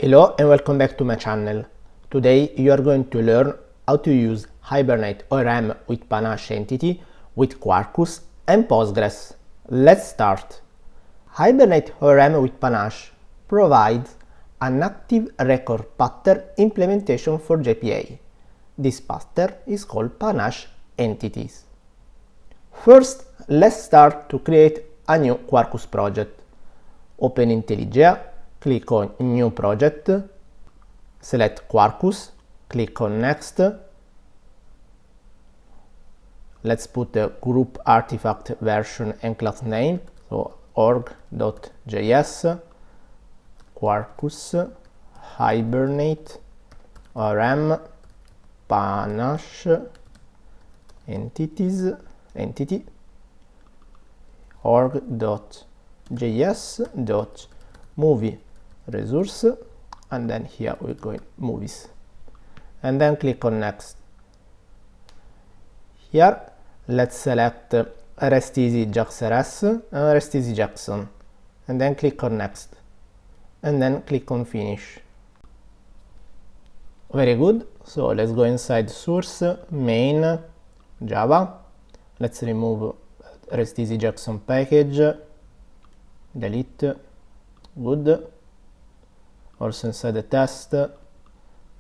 Hello and welcome back to my channel. Today you are going to learn how to use Hibernate ORM with PanacheEntity with Quarkus and Postgres. Let's start. Hibernate ORM with Panache provides an active record pattern implementation for JPA. This pattern is called Panache entities. First, let's start to create a new Quarkus project. Open IntelliJ, click on New Project, select Quarkus, click on Next. Let's put the group artifact version and class name, so org.js, Quarkus, Hibernate ORM PanacheEntity, org.js.movie resource, and then here we're going movies, and then click on Next. Here let's select REST-easy JAX-RS and REST-easy Jackson, and then click on Next, and then click on Finish. Very good. So let's go inside source, main, Java. Let's remove REST-easy Jackson package, delete, good. Also inside the test,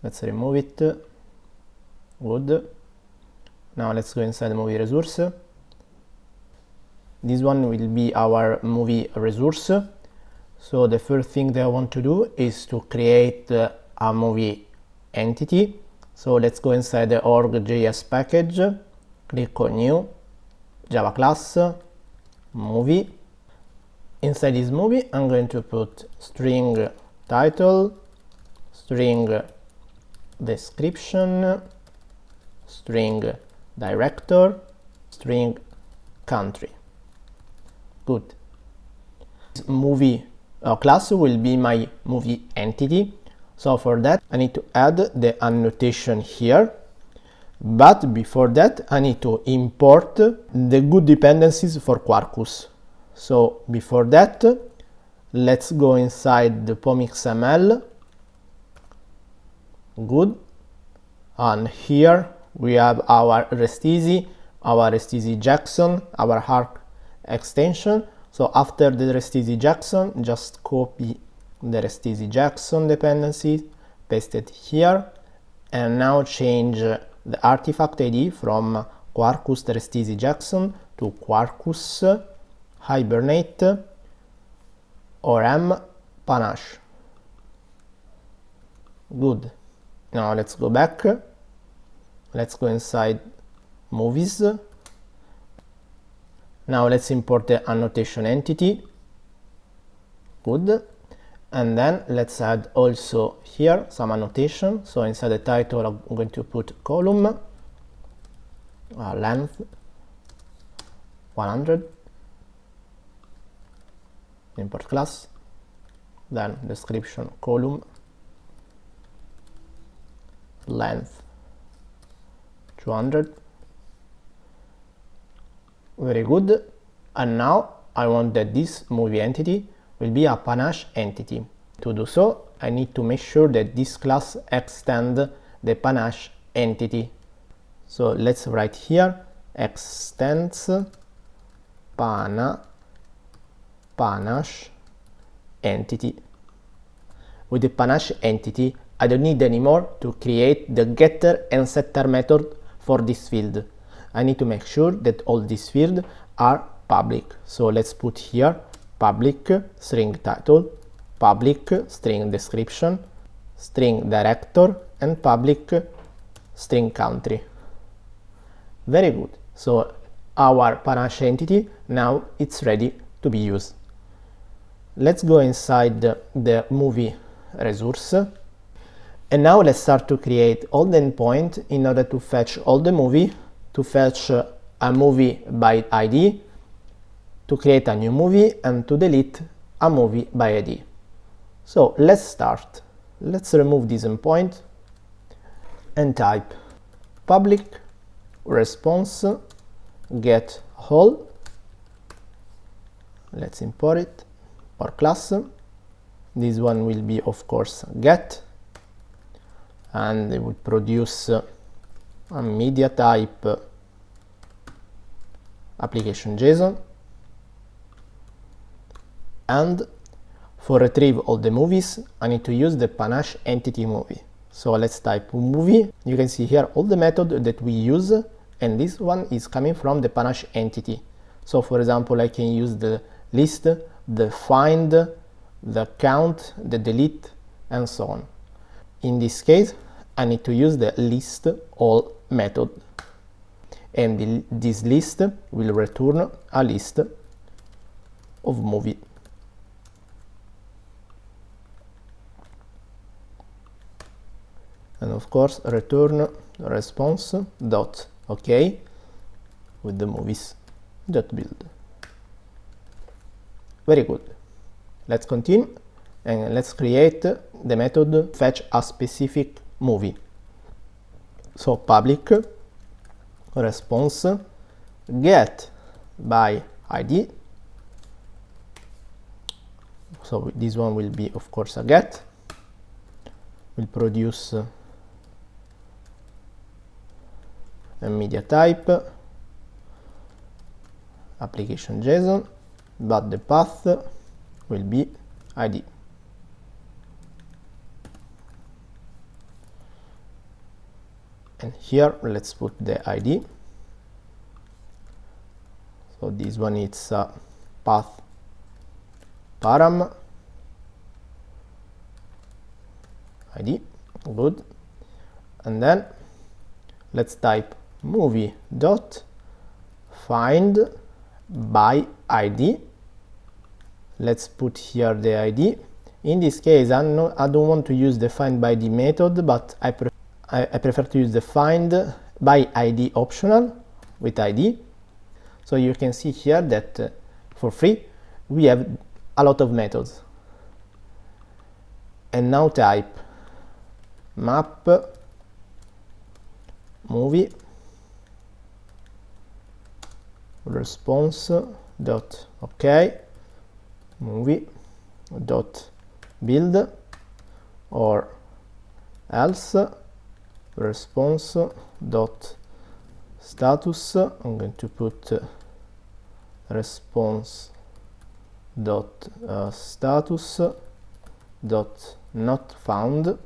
let's remove it, good. Now let's go inside the movie resource. This one will be our movie resource. So the first thing that I want to do is to create a movie entity. So let's go inside the org.js package, click on new, Java class, movie. Inside this movie I'm going to put string title, string description, string director, string country. Good. This movie class will be my movie entity. So for that I need to add the annotation here, but before that I need to import the good dependencies for Quarkus. So before that, let's go inside the POM.xml, good, and here we have our REST-easy, our REST-easy Jackson, our Arc extension. So after the REST-easy Jackson, just copy the REST-easy Jackson dependency, paste it here, and now change the artifact ID from Quarkus REST-easy Jackson to Quarkus Hibernate ORM Panache. Good. Now let's go back. Let's go inside movies. Now let's import the annotation entity. Good. And then let's add also here some annotation. So inside the title I'm going to put column, length 100, import class, then description column, length 200. Very good. And now I want that this movie entity will be a Panache entity. To do so, I need to make sure that this class extends the Panache entity. So let's write here extends Panache entity. With the Panache entity, I don't need anymore to create the getter and setter method for this field. I need to make sure that all these fields are public. So let's put here public string title, public string description, string director, and public string country. Very good. So our Panache entity now it's ready to be used. Let's go inside the movie resource, and now let's start to create all the endpoints in order to fetch all the movie, to fetch a movie by ID, to create a new movie, and to delete a movie by ID. So let's start. Let's remove this endpoint and type public response get all. Let's import it, or class, This one will be of course get, and it will produce a media type application JSON. And for retrieve all the movies, I need to use the Panache entity movie. So let's type movie. You can see here all the method that we use, and this one is coming from the Panache entity. So for example, I can use the list, the find, the count, the delete, and so on. In this case, I need to use the list all method, and this list will return a list of movie. And of course return response dot okay with the movies dot build. Very good. Let's continue and let's create the method fetch a specific movie. So public response get by ID. So this one will be of course a get. Will produce a media type application JSON, but the path will be ID. And here let's put the ID. So this one is path param ID. Good. And then let's type movie dot find by ID. Let's put here the ID. In this case, I don't want to use the find by ID method, but I prefer to use the find by ID optional with ID. So you can see here that for free we have a lot of methods. And now type map movie response dot okay movie dot build, or else response dot status. I'm going to put response dot status dot not found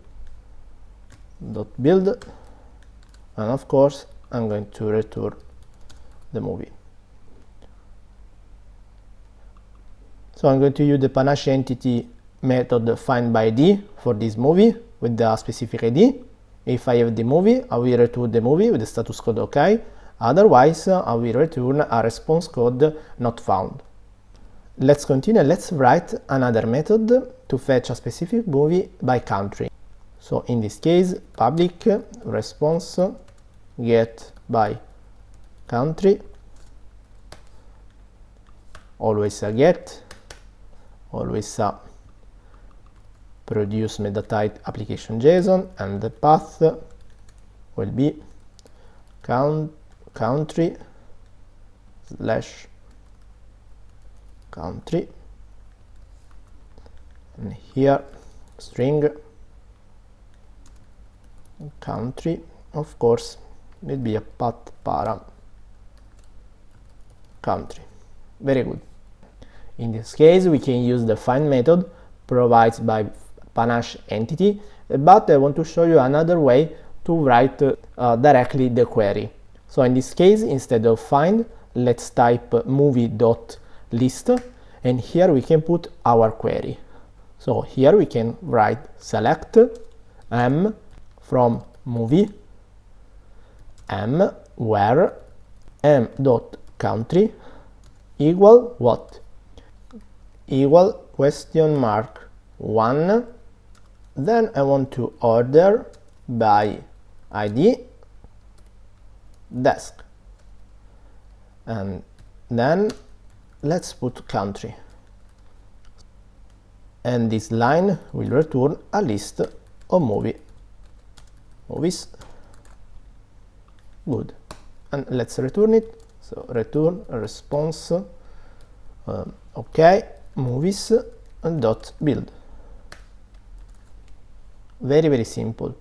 dot build, and of course I'm going to return the movie. So I'm going to use the Panache entity method find by ID for this movie with the specific ID. If I have the movie, I will return the movie with the status code OK. Otherwise, I will return a response code not found. Let's continue. Let's write another method to fetch a specific movie by country. So in this case, public response get by country, always a get, always a produce meta-type application JSON, and the path will be country slash country, and here string country, of course will be a path param country. Very good. In this case we can use the find method provided by Panache entity, but I want to show you another way to write directly the query. So in this case, instead of find, let's type movie.list, and here we can put our query. So here we can write select m from movie m where m dot country equal what? Equal question mark 1. Then I want to order by ID desk, and then let's put country, and this line will return a list of movies. Good. And let's return it. So return response okay movies dot build. Very simple.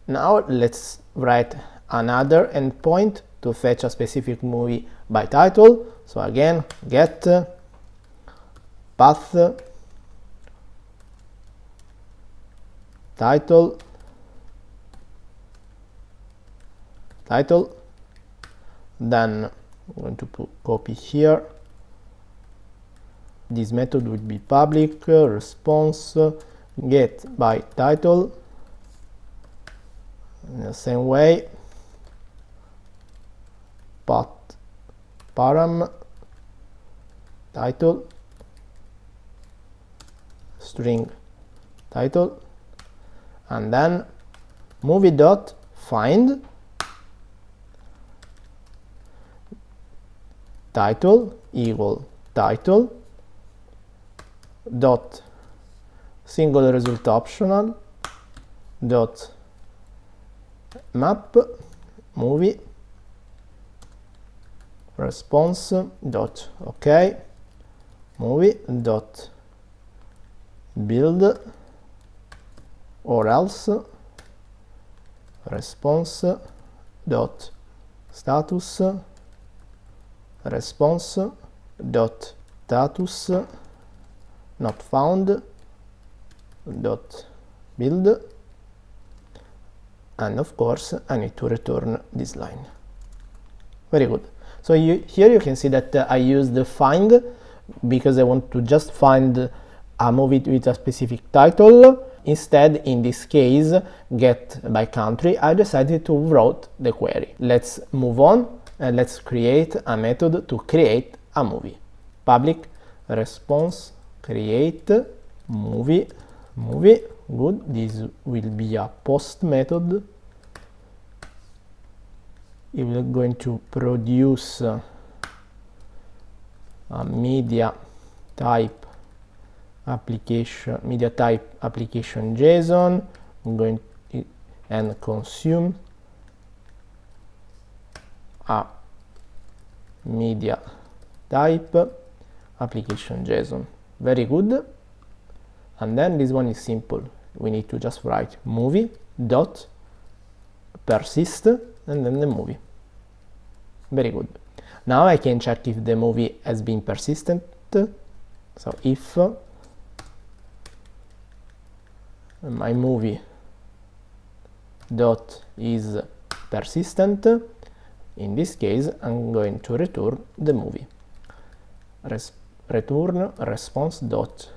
Now let's write another endpoint to fetch a specific movie by title. So again, get path title, then I'm going to copy here. This method would be public response get by title. In the same way, path param title string title, and then movie dot find title equal title dot single result optional dot map movie response dot okay movie dot build or else response dot status response dot status not found dot build, and of course I need to return this line. Very good. So here you can see that I use the find because I want to just find a movie with a specific title. Instead, in this case, get by country, I decided to route the query. Let's move on and let's create a method to create a movie. Public response create movie. Good. This will be a post method. It will going to produce a media type application JSON. I'm going to and consume a media type application JSON. Very good. And then this one is simple. We need to just write movie dot persist and then the movie. Very good. Now I can check if the movie has been persistent. So if my movie dot is persistent, in this case I'm going to return the movie. Return response dot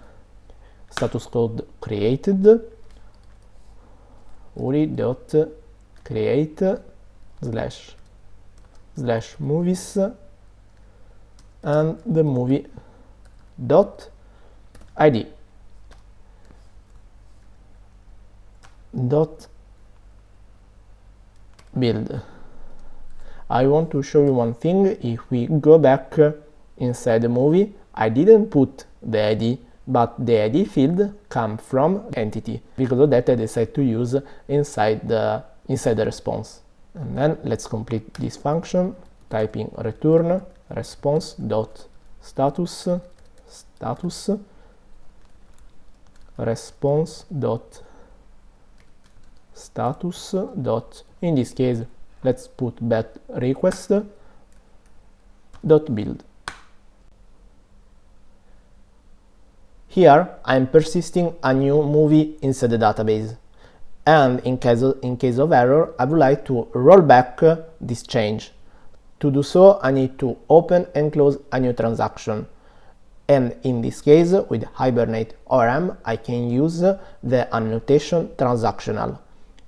status code created uri dot create slash movies and the movie dot id dot build. I want to show you one thing. If we go back inside the movie, I didn't put the ID, but the ID field come from entity. Because of that, I decided to use inside the response. And then let's complete this function, typing return response dot status response dot status dot, in this case let's put bat request dot build. Here I'm persisting a new movie inside the database, and in case of error I would like to roll back this change. To do so, I need to open and close a new transaction, and in this case with Hibernate ORM I can use the annotation transactional.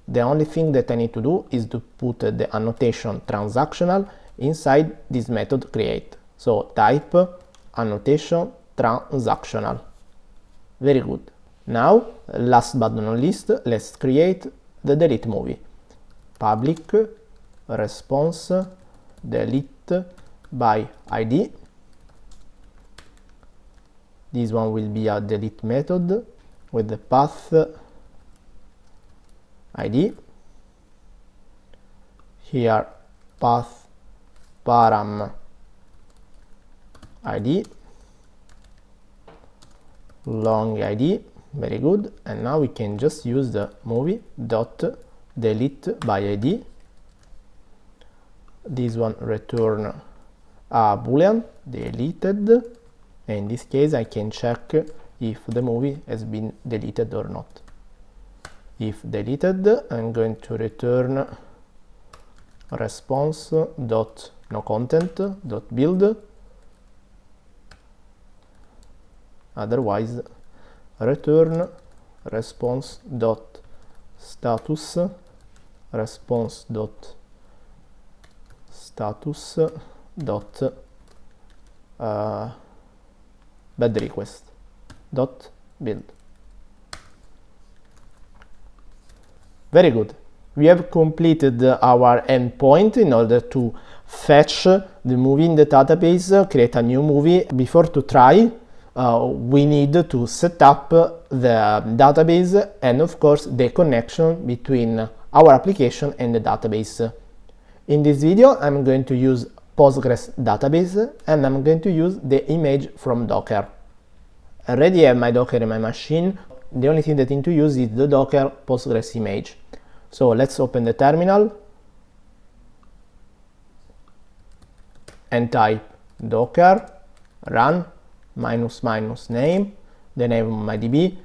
The only thing that I need to do is to put the annotation transactional inside this method create. So type annotation transactional. Very good. Now, last but not least, let's create the delete movie. Public response delete by ID. This one will be a delete method with the path ID. Here path param ID, long ID, Very good. And now we can just use the movie.delete by ID. This one return a boolean deleted. And in this case I can check if the movie has been deleted or not. If deleted, I'm going to return response.nocontent.build. Otherwise, return response.status bad request dot build. Very good. We have completed our endpoint in order to fetch the movie in the database, create a new movie. Before to try, we need to set up the database and of course the connection between our application and the database. In this video, I'm going to use Postgres database and I'm going to use the image from Docker. I already have my Docker in my machine. The only thing that I need to use is the Docker Postgres image. So let's open the terminal and type docker run --name, the name of my DB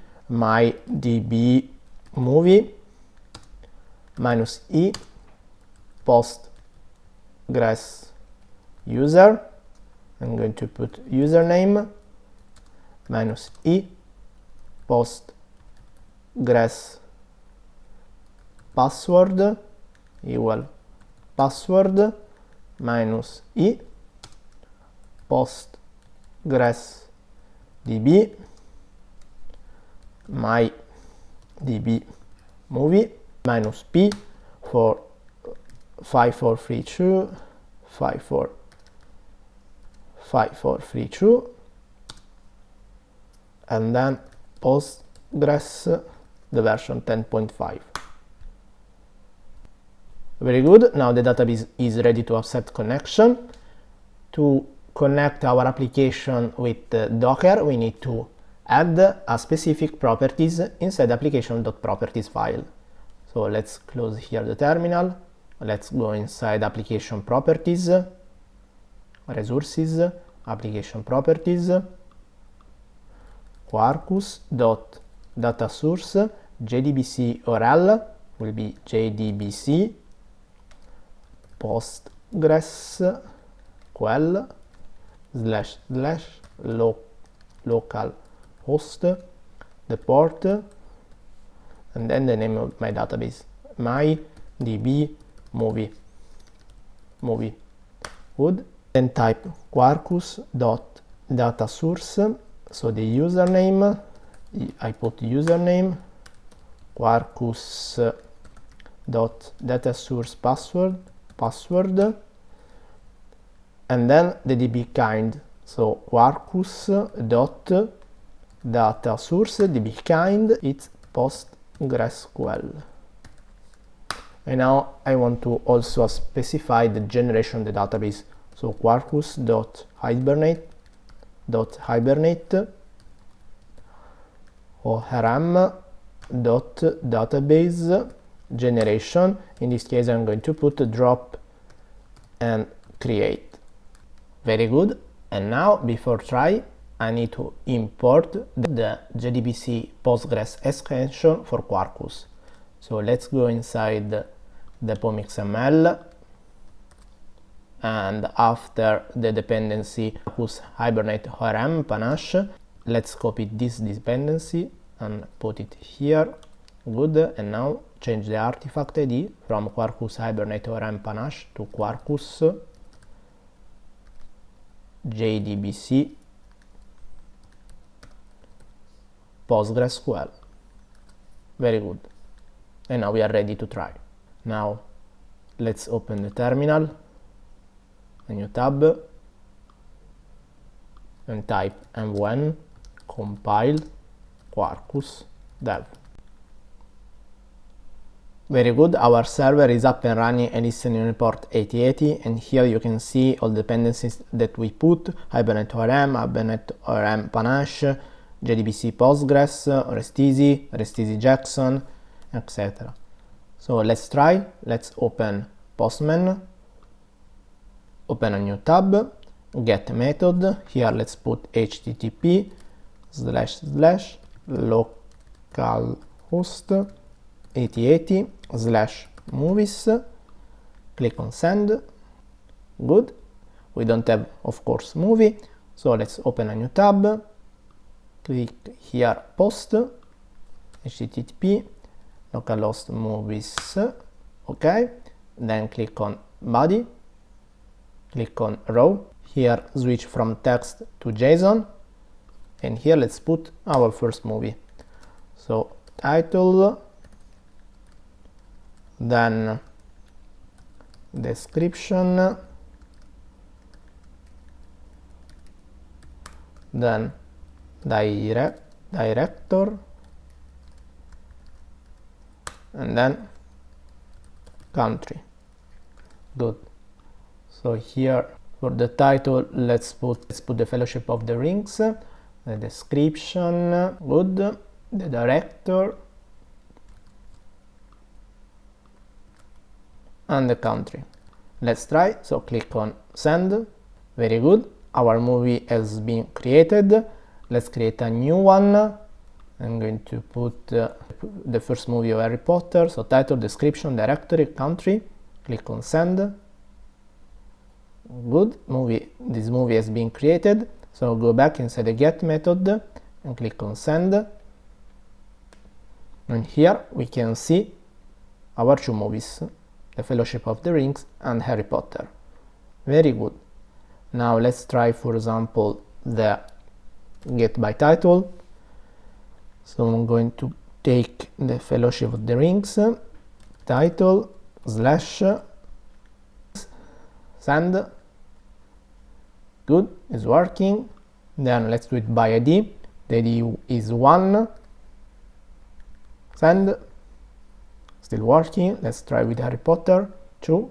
movie -e Postgres user. I'm going to put username -e Postgres password equal password -e Postgres DB my DB movie -p for 5432 and then Postgres the version 10.5. Very good. Now the database is ready to accept connection. To connect our application with Docker, we need to add a specific properties inside application.properties file. So let's close here the terminal. Let's go inside application properties, resources, application properties, Quarkus.datasource, JDBC URL will be JDBC PostgreSQL / local host, the port, and then the name of my database, my DB movie. Good. Then type Quarkus.datasource. So the username, I put username, Quarkus.datasource password, and then the DB kind. So Quarkus.datasource DB kind, it's PostgreSQL. And now I want to also specify the generation of the database. So Quarkus.hibernate ORM.database generation. In this case I'm going to put drop and create. Very good. And now before try, I need to import the JDBC Postgres extension for Quarkus. So let's go inside the POM.xml, and after the dependency Quarkus Hibernate ORM Panache, let's copy this dependency and put it here. Good. And now change the artifact ID from Quarkus Hibernate ORM Panache to Quarkus JDBC PostgreSQL. Very good. And now we are ready to try. Now let's open the terminal, a new tab, and type m1 compile Quarkus dev. Very good. Our server is up and running and listening on port 8080, and here you can see all the dependencies that we put: Hibernate ORM, Hibernate ORM Panache, JDBC Postgres, REST-easy Jackson, etc. So let's try. Let's open Postman, open a new tab, get method. Here let's put http://localhost 8080/movies. Click on send. Good. We don't have, of course, movie, so let's open a new tab. Click here post http localhost movies. Okay, then click on body, click on row. Here switch from text to JSON, and here let's put our first movie. So title, then description, then director, and then country. Good. So here for the title, let's put the Fellowship of the Rings, the description, good, the director, and the country. Let's try. So click on send. Very good. Our movie has been created. Let's create a new one. I'm going to put the first movie of Harry Potter. So title, description, directory, country. Click on send. Good. This movie has been created. So go back inside the get method and click on send. And here we can see our two movies, The Fellowship of the Rings and Harry Potter. Very good. Now let's try, for example, the get by title. So I'm going to take the Fellowship of the Rings, title, / send. Good, it's working. Then let's do it by ID. The ID is 1. Send. Still working. Let's try with Harry Potter. 2.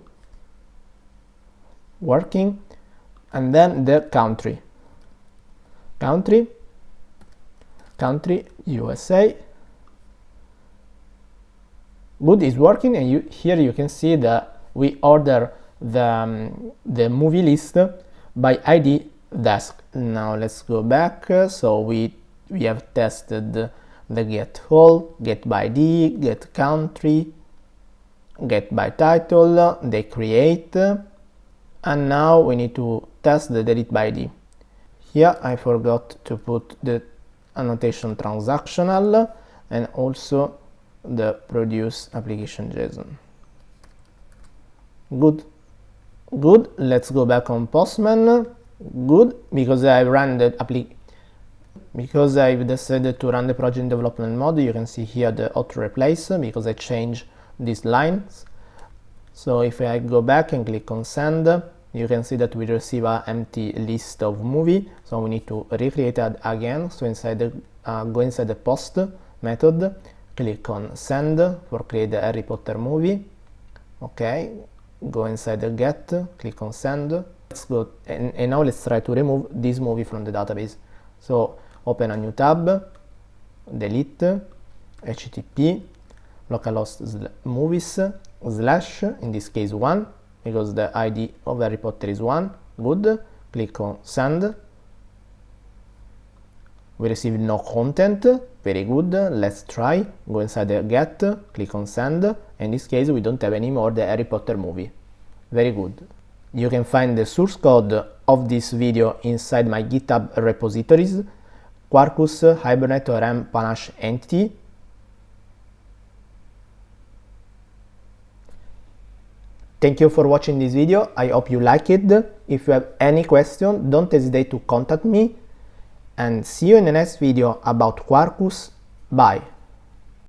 Working. And then the country. Country, USA. Good, is working, and here you can see that we order the movie list by ID desk. Now let's go back. So we have tested the get all, get by ID, get country, get by title, they create, and now we need to test the delete by ID. Here I forgot to put the annotation transactional and also the produce application JSON. Good. Let's go back on Postman. Good, because I've decided to run the project in development mode. You can see here the auto replace because I changed these lines. So if I go back and click on send, you can see that we receive an empty list of movie. So we need to recreate it again. So go inside the post method, click on send for create the Harry Potter movie. Okay, go inside the get, click on send. Let's go and now let's try to remove this movie from the database. So open a new tab, delete http localhost movies / in this case 1, because the ID of Harry Potter is 1. Good. Click on send. We received no content. Very good. Let's try. Go inside the get, click on send. In this case we don't have anymore the Harry Potter movie. Very good. You can find the source code of this video inside my GitHub repositories, Quarkus, Hibernate ORM PanacheEntity. Thank you for watching this video. I hope you like it. If you have any question, don't hesitate to contact me, and see you in the next video about Quarkus. Bye.